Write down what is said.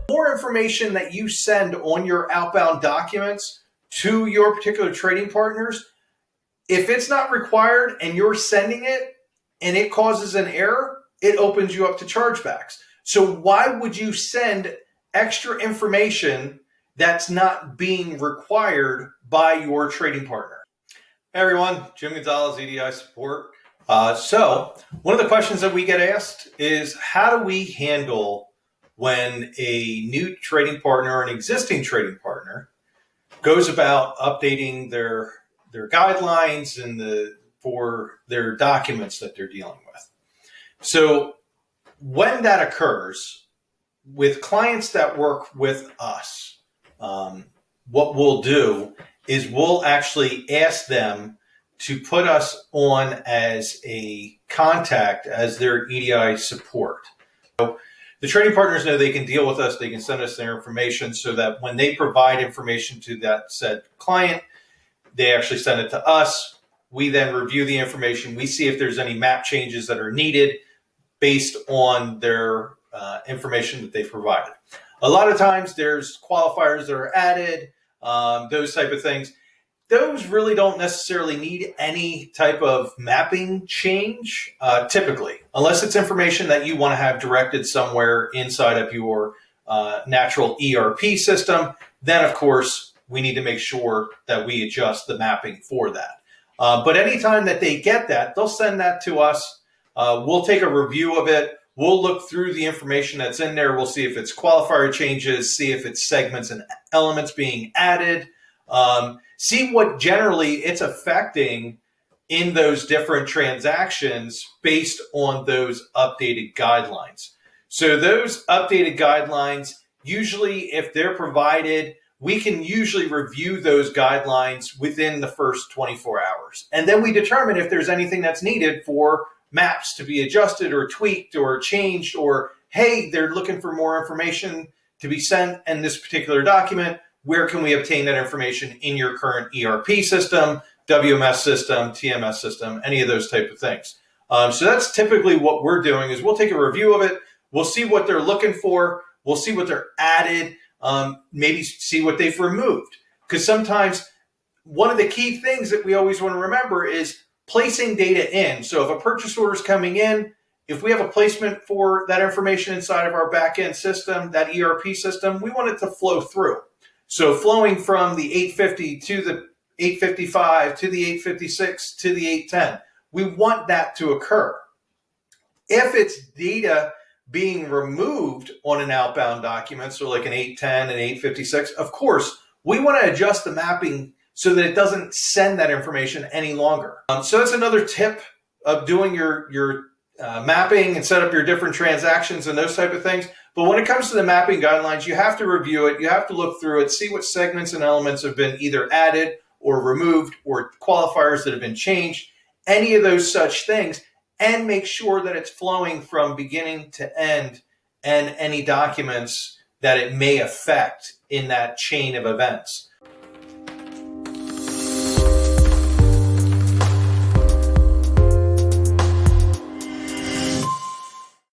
More information that you send on your outbound documents to your particular trading partners, if it's not required and you're sending it and it causes an error, it opens you up to chargebacks. So why would you send extra information that's not being required by your trading partner? Hey everyone, Jim Gonzalez, EDI support. So one of the questions that we get asked is, how do we handle when a new trading partner or an existing trading partner goes about updating their guidelines and for their documents that they're dealing with? So when that occurs with clients that work with us, what we'll do is we'll actually ask them to put us on as a contact as their EDI support. So the trading partners know they can deal with us, they can send us their information so that when they provide information to that said client, they actually send it to us. We then review the information. We see if there's any map changes that are needed based on their information that they've provided. A lot of times there's qualifiers that are added, those type of things. Those really don't necessarily need any type of mapping change, typically, unless it's information that you want to have directed somewhere inside of your natural ERP system. Then, of course, we need to make sure that we adjust the mapping for that. But anytime that they get that, they'll send that to us. We'll take a review of it. We'll look through the information that's in there. We'll see if it's qualifier changes, see if it's segments and elements being added. See what generally it's affecting in those different transactions based on those updated guidelines. So those updated guidelines, usually if they're provided, we can usually review those guidelines within the first 24 hours. And then we determine if there's anything that's needed for maps to be adjusted or tweaked or changed, or, hey, they're looking for more information to be sent in this particular document. Where can we obtain that information in your current ERP system, WMS system, TMS system, any of those type of things? So that's typically what we're doing is we'll take a review of it. We'll see what they're looking for. We'll see what they're added, maybe see what they've removed. Because sometimes one of the key things that we always want to remember is placing data in. So if a purchase order is coming in, if we have a placement for that information inside of our back-end system, that ERP system, we want it to flow through. So flowing from the 850 to the 855 to the 856 to the 810, we want that to occur. If it's data being removed on an outbound document, so like an 810 and 856, of course, we want to adjust the mapping so that it doesn't send that information any longer. So that's another tip of doing your mapping and set up your different transactions and those type of things. But when it comes to the mapping guidelines, you have to review it. You have to look through it, see what segments and elements have been either added or removed or qualifiers that have been changed, any of those such things, and make sure that it's flowing from beginning to end and any documents that it may affect in that chain of events.